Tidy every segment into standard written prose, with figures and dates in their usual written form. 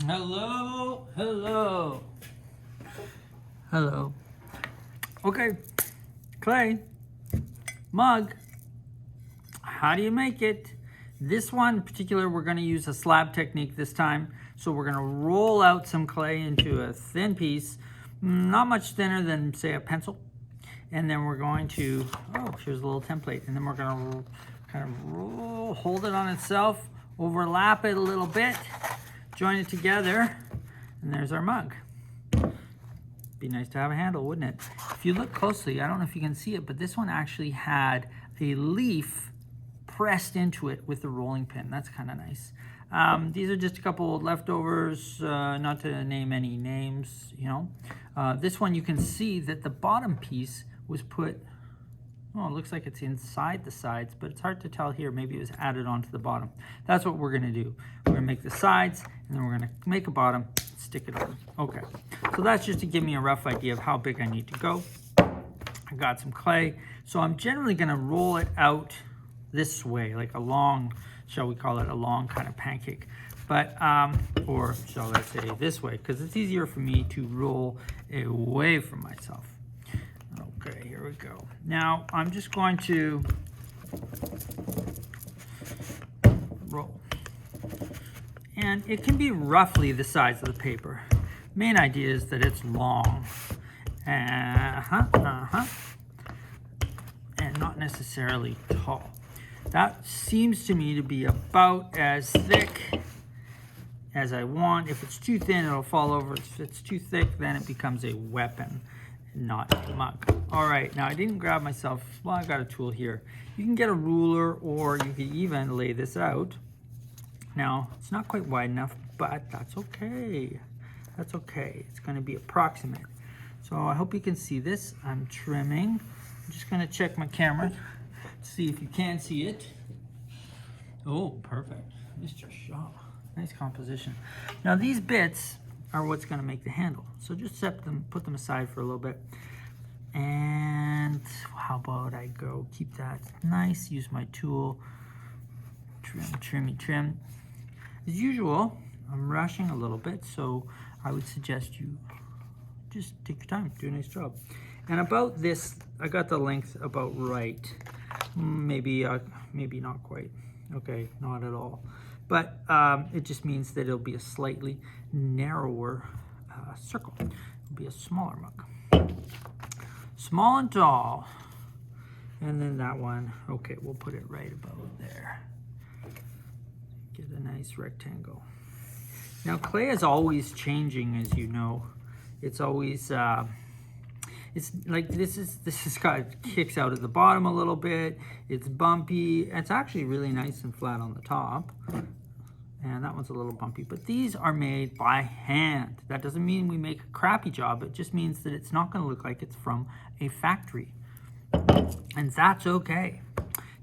Hello, hello, hello. Okay, clay, mug, how do you make it? This one in particular, we're gonna use a slab technique this time. So we're gonna roll out some clay into a thin piece, not much thinner than say a pencil. And then we're going to, oh, here's a little template. And then we're gonna kind of roll, hold it on itself, overlap it a little bit, join it together, and there's our mug. Be nice to have a handle, wouldn't it? If you look closely, I don't know if you can see it, but this one actually had a leaf pressed into it with the rolling pin. That's kind of nice. These are just a couple of leftovers, not to name any names, you know. This one you can see that the bottom piece was put, oh, it looks like it's inside the sides, but it's hard to tell here. Maybe it was added onto the bottom. That's what we're gonna do. We're gonna make the sides, and then we're gonna make a bottom, stick it on. Okay, so that's just to give me a rough idea of how big I need to go. I got some clay, so I'm generally gonna roll it out this way, like a long, shall we call it a long kind of pancake. But, or shall I say this way, because it's easier for me to roll away from myself. Okay, here we go. Now, I'm just going to roll. And it can be roughly the size of the paper. Main idea is that it's long. And not necessarily tall. That seems to me to be about as thick as I want. If it's too thin, it'll fall over. If it's too thick, then it becomes a weapon, not a mug. All right, now I didn't grab myself, well, I got a tool here. You can get a ruler, or you can even lay this out. Now, it's not quite wide enough, but that's okay. That's okay, it's gonna be approximate. So I hope you can see this. I'm trimming. I'm just gonna check my camera, see if you can see it. Oh, perfect, Mr. Shaw. Nice composition. Now these bits are what's gonna make the handle. So just set them, put them aside for a little bit. And how about I go keep that nice, use my tool, trim. As usual, I'm rushing a little bit, so I would suggest you just take your time, do a nice job. And about this, I got the length about right. Maybe not quite. Okay, not at all. But it just means that it'll be a slightly narrower circle. It'll be a smaller mug. Small and tall. And then that one, okay, we'll put it right about there. Get a nice rectangle. Now clay is always changing, as you know. It's always, it's like this is got kicks out at the bottom a little bit. It's bumpy. It's actually really nice and flat on the top. And that one's a little bumpy, but these are made by hand. That doesn't mean we make a crappy job. It just means that it's not going to look like it's from a factory. And that's okay.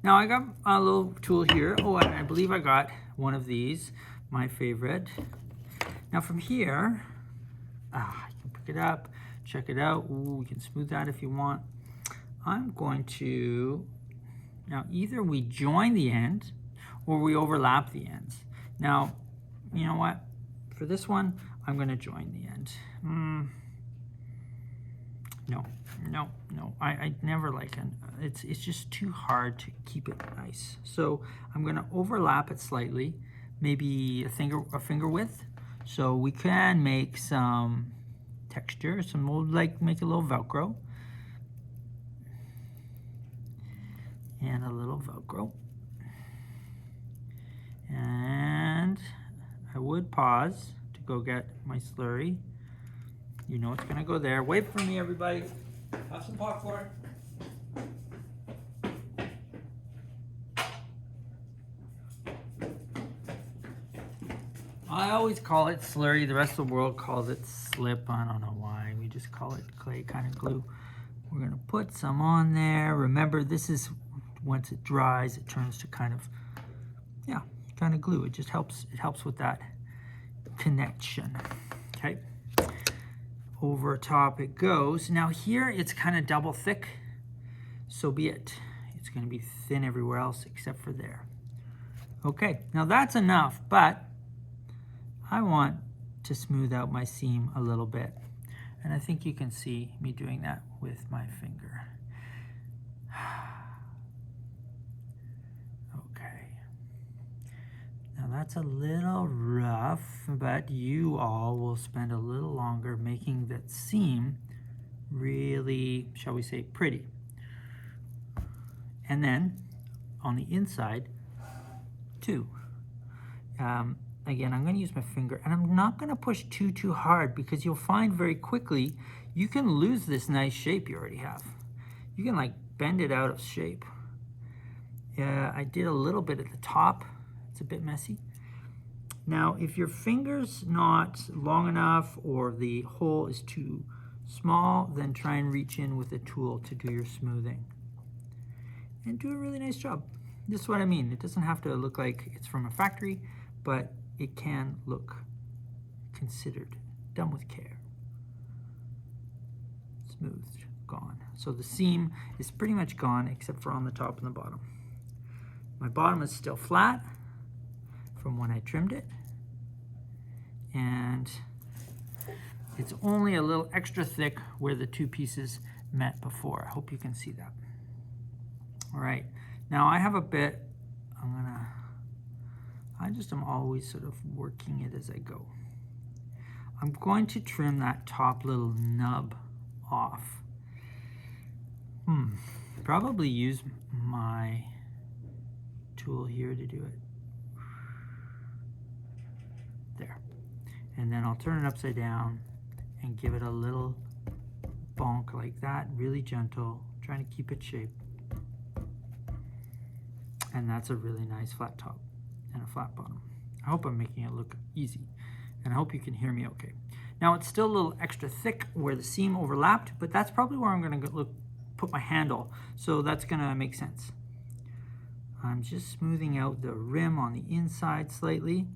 Now I got a little tool here. Oh, and I believe I got one of these, my favorite. Now from here, you can pick it up, check it out. Ooh, you can smooth that if you want. I'm going to, now either we join the end or we overlap the ends. Now, you know what? For this one, I'm going to join the end. No. I never like it. It's just too hard to keep it nice. So I'm going to overlap it slightly, maybe a finger width. So we can make some texture, make a little Velcro. And a little Velcro. And I would pause to go get my slurry. You know it's gonna go there. Wait for me, everybody. Have some popcorn. I always call it slurry. The rest of the world calls it slip. I don't know why. We just call it clay kind of glue. We're gonna put some on there. Remember, this is, once it dries, it turns to kind of glue. It just helps, with that connection, okay? Over top it goes. Now here it's kind of double thick, so be it. It's gonna be thin everywhere else except for there. Okay, now that's enough, but I want to smooth out my seam a little bit. And I think you can see me doing that with my finger. Okay. Now that's a little rough, but you all will spend a little longer making that seam really, shall we say, pretty. And then on the inside too. Again, I'm going to use my finger, and I'm not going to push too hard, because you'll find very quickly you can lose this nice shape you already have. You can like bend it out of shape. I did a little bit at the top. It's a bit messy. Now, if your finger's not long enough or the hole is too small, then try and reach in with a tool to do your smoothing. And do a really nice job. This is what I mean. It doesn't have to look like it's from a factory, but it can look considered, done with care. Smoothed, gone. So the seam is pretty much gone except for on the top and the bottom. My bottom is still flat from when I trimmed it, and it's only a little extra thick where the two pieces met before. I hope you can see that. All right, now I have a bit, I just am always sort of working it as I go. I'm going to trim that top little nub off. Probably use my tool here to do it. There. And then I'll turn it upside down and give it a little bonk like that, really gentle, trying to keep it shaped. And that's a really nice flat top and a flat bottom. I hope I'm making it look easy, and I hope you can hear me okay. Now it's still a little extra thick where the seam overlapped, but that's probably where I'm going to put my handle, so that's going to make sense. I'm just smoothing out the rim on the inside slightly.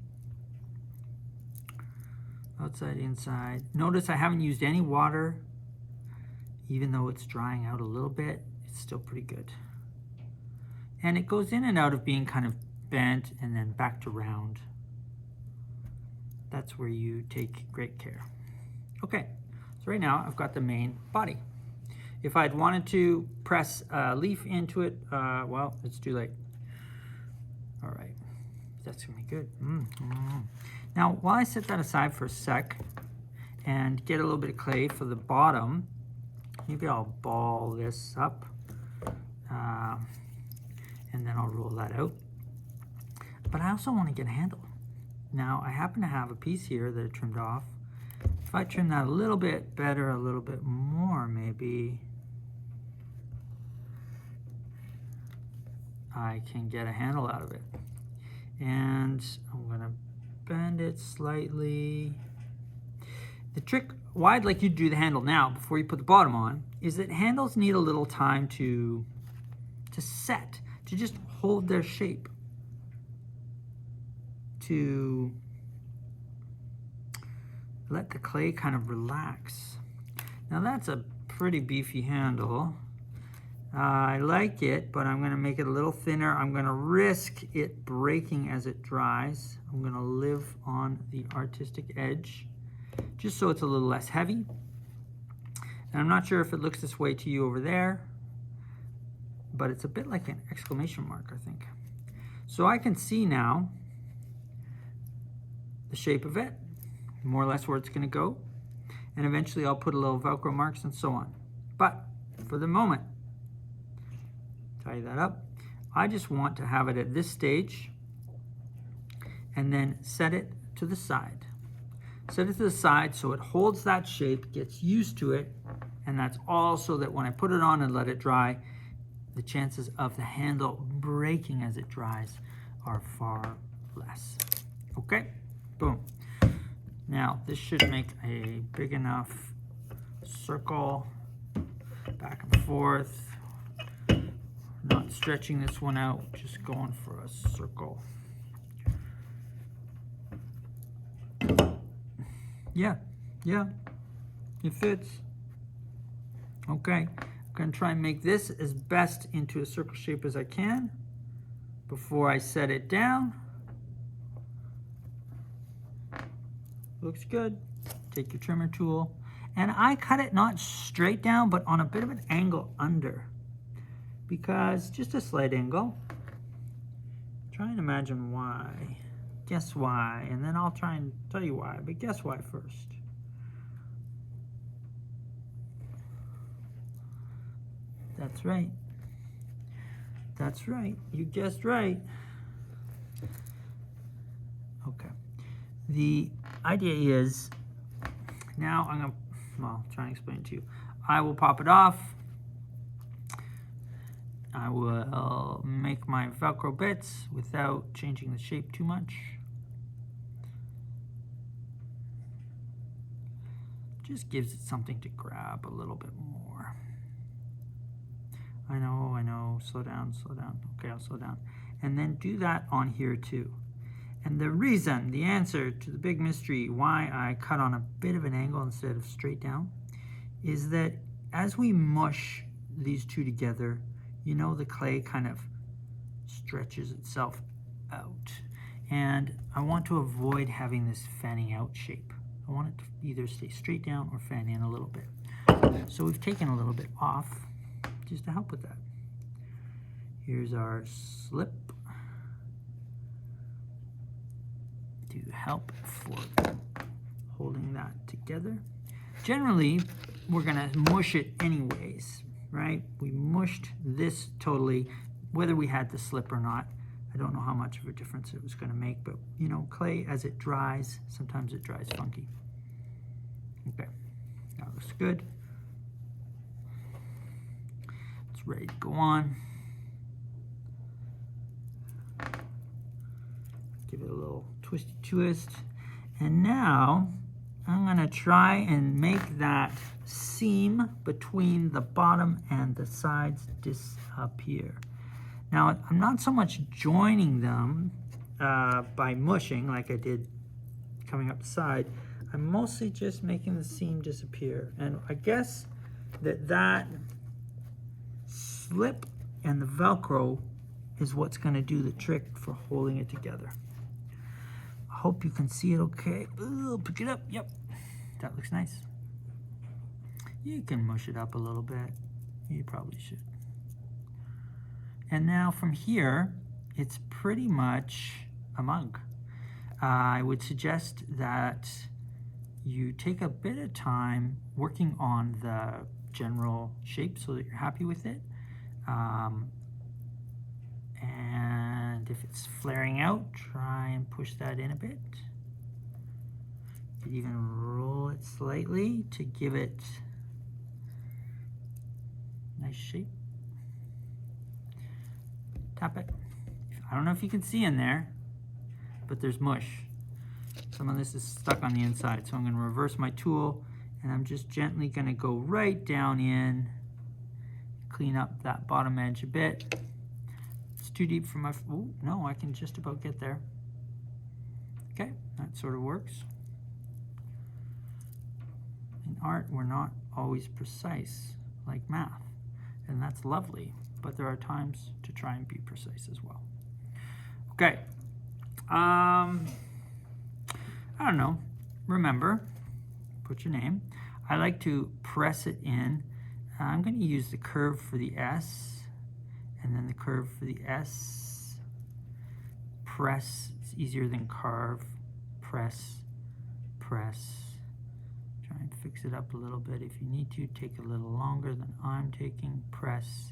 Outside, inside. Notice I haven't used any water. Even though it's drying out a little bit, it's still pretty good. And it goes in and out of being kind of bent and then back to round. That's where you take great care. Okay, so right now I've got the main body. If I'd wanted to press a leaf into it, well, it's too late. All right, that's gonna be good. Now, while I set that aside for a sec and get a little bit of clay for the bottom, maybe I'll ball this up. And then I'll roll that out. But I also want to get a handle. Now, I happen to have a piece here that I trimmed off. If I trim that a little bit better, a little bit more maybe, I can get a handle out of it. And I'm going to bend it slightly. The trick, why I'd like you to do the handle now before you put the bottom on, is that handles need a little time to set, to just hold their shape, to let the clay kind of relax. Now that's a pretty beefy handle. I like it, but I'm going to make it a little thinner. I'm going to risk it breaking as it dries. I'm going to live on the artistic edge, just so it's a little less heavy. And I'm not sure if it looks this way to you over there, but it's a bit like an exclamation mark, I think. So I can see now the shape of it, more or less where it's going to go, and eventually I'll put a little Velcro marks and so on. But for the moment, tie that up. I just want to have it at this stage and then set it to the side. Set it to the side so it holds that shape, gets used to it, and that's all so that when I put it on and let it dry, the chances of the handle breaking as it dries are far less. Okay, boom. Now this should make a big enough circle, back and forth. Not stretching this one out, just going for a circle. Yeah, it fits. Okay, I'm gonna try and make this as best into a circle shape as I can before I set it down. Looks good. Take your trimmer tool. And I cut it not straight down, but on a bit of an angle under. Because, just a slight angle. Try and imagine why. Guess why. And then I'll try and tell you why. But guess why first. That's right. That's right. You guessed right. Okay. The idea is, now I'm going to, well, try and explain it to you. I will pop it off. I will make my Velcro bits without changing the shape too much. Just gives it something to grab a little bit more. I know, slow down. Okay, I'll slow down. And then do that on here too. And the reason, the answer to the big mystery why I cut on a bit of an angle instead of straight down is that as we mush these two together, you know, the clay kind of stretches itself out. And I want to avoid having this fanning out shape. I want it to either stay straight down or fan in a little bit. So we've taken a little bit off just to help with that. Here's our slip to help for holding that together. Generally, we're gonna mush it anyways, right? We mushed this totally, whether we had the slip or not. I don't know how much of a difference it was gonna make, but you know, clay as it dries, sometimes it dries funky. Okay, that looks good. It's ready to go on. Give it a little twisty twist. And now I'm gonna try and make that seam between the bottom and the sides disappear. Now, I'm not so much joining them by mushing like I did coming up the side. I'm mostly just making the seam disappear. And I guess that slip and the Velcro is what's gonna do the trick for holding it together. I hope you can see it okay. Ooh, pick it up, yep. That looks nice. You can mush it up a little bit. You probably should. And now from here, it's pretty much a mug. I would suggest that you take a bit of time working on the general shape so that you're happy with it. And if it's flaring out, try and push that in a bit. You could even roll it slightly to give it a nice shape. Tap it. I don't know if you can see in there, but there's mush. Some of this is stuck on the inside, so I'm going to reverse my tool, and I'm just gently going to go right down in, clean up that bottom edge a bit. It's too deep for my, oh, no, I can just about get there. Okay, that sort of works. In art, we're not always precise like math, and that's lovely, but there are times to try and be precise as well. Okay, I don't know, remember, put your name. I like to press it in. I'm going to use the curve for the S, and then the curve for the S. Press is easier than carve. Press, press. Try and fix it up a little bit. If you need to, take a little longer than I'm taking. Press,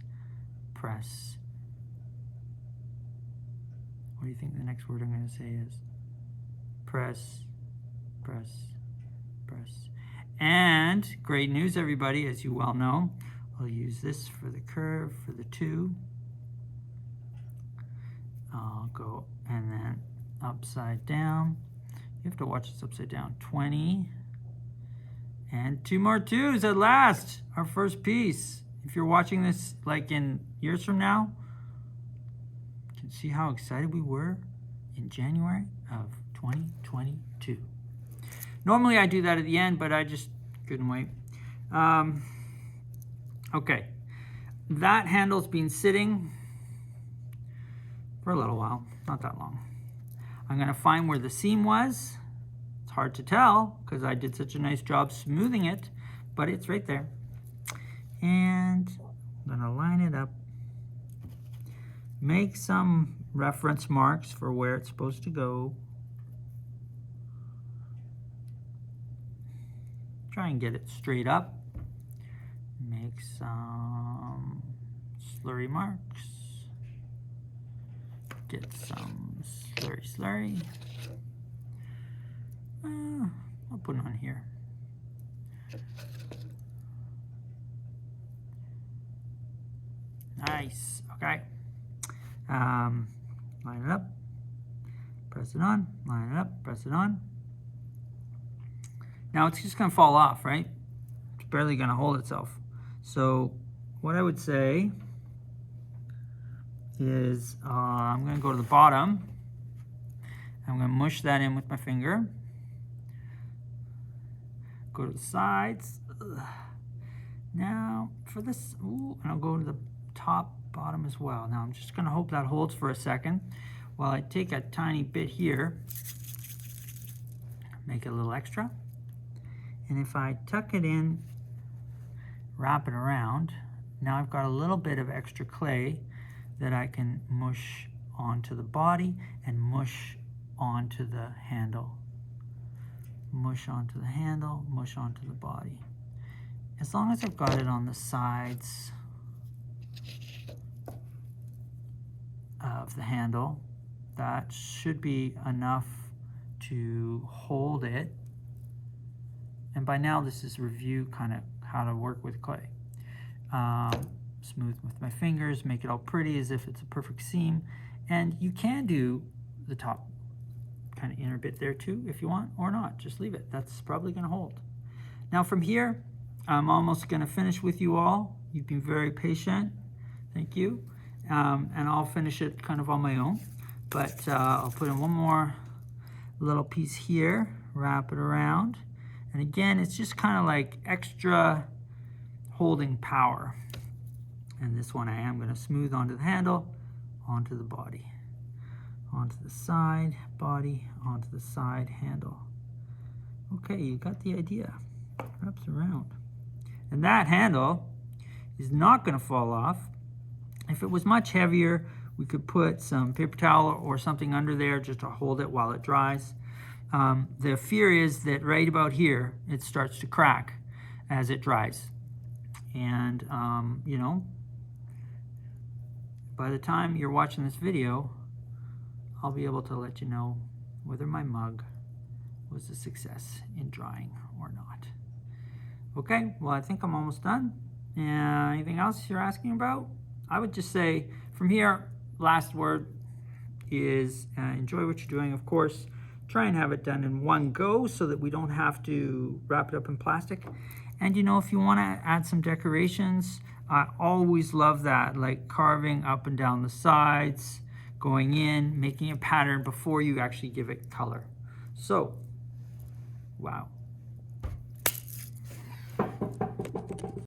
press. What do you think the next word I'm going to say is? Press, press, press. And great news, everybody, as you well know, I'll use this for the curve for the 2. I'll go and then upside down. You have to watch this upside down. 20. And 2 more 2s at last. Our first piece. If you're watching this like in years from now, you can see how excited we were in January of 2022. Normally I do that at the end, but I just couldn't wait. Okay, that handle's been sitting for a little while, not that long. I'm gonna find where the seam was. It's hard to tell because I did such a nice job smoothing it, but it's right there. And I'm gonna line it up. Make some reference marks for where it's supposed to go. Try and get it straight up. Make some slurry marks. Get some slurry. I'll put it on here. Nice, okay. Line it up, press it on, line it up, press it on. Now it's just gonna fall off, right? It's barely gonna hold itself. So what I would say is I'm gonna go to the bottom. I'm gonna mush that in with my finger. Go to the sides. Ugh. Now for this, and I'll go to the top, bottom as well. Now I'm just gonna hope that holds for a second while I take a tiny bit here, make it a little extra. And if I tuck it in, wrap it around, now I've got a little bit of extra clay that I can mush onto the body and mush onto the handle. Mush onto the handle, mush onto the body. As long as I've got it on the sides of the handle, that should be enough to hold it. And by now this is review kind of how to work with clay. Smooth with my fingers, make it all pretty as if it's a perfect seam. And you can do the top kind of inner bit there too if you want, or not, just leave it. That's probably gonna hold. Now from here, I'm almost gonna finish with you all. You've been very patient, thank you. And I'll finish it kind of on my own, but I'll put in one more little piece here, wrap it around. And again, it's just kind of like extra holding power. And this one I am gonna smooth onto the handle, onto the body, onto the side, body, onto the side, handle. Okay, you got the idea. Wraps around. And that handle is not gonna fall off. If it was much heavier, we could put some paper towel or something under there just to hold it while it dries. The fear is that right about here, it starts to crack as it dries. And, you know, by the time you're watching this video, I'll be able to let you know whether my mug was a success in drying or not. Okay, well, I think I'm almost done. Anything else you're asking about? I would just say, from here, last word is enjoy what you're doing, of course. Try and have it done in one go so that we don't have to wrap it up in plastic. And you know, if you want to add some decorations, I always love that, like carving up and down the sides, going in, making a pattern before you actually give it color. So, wow.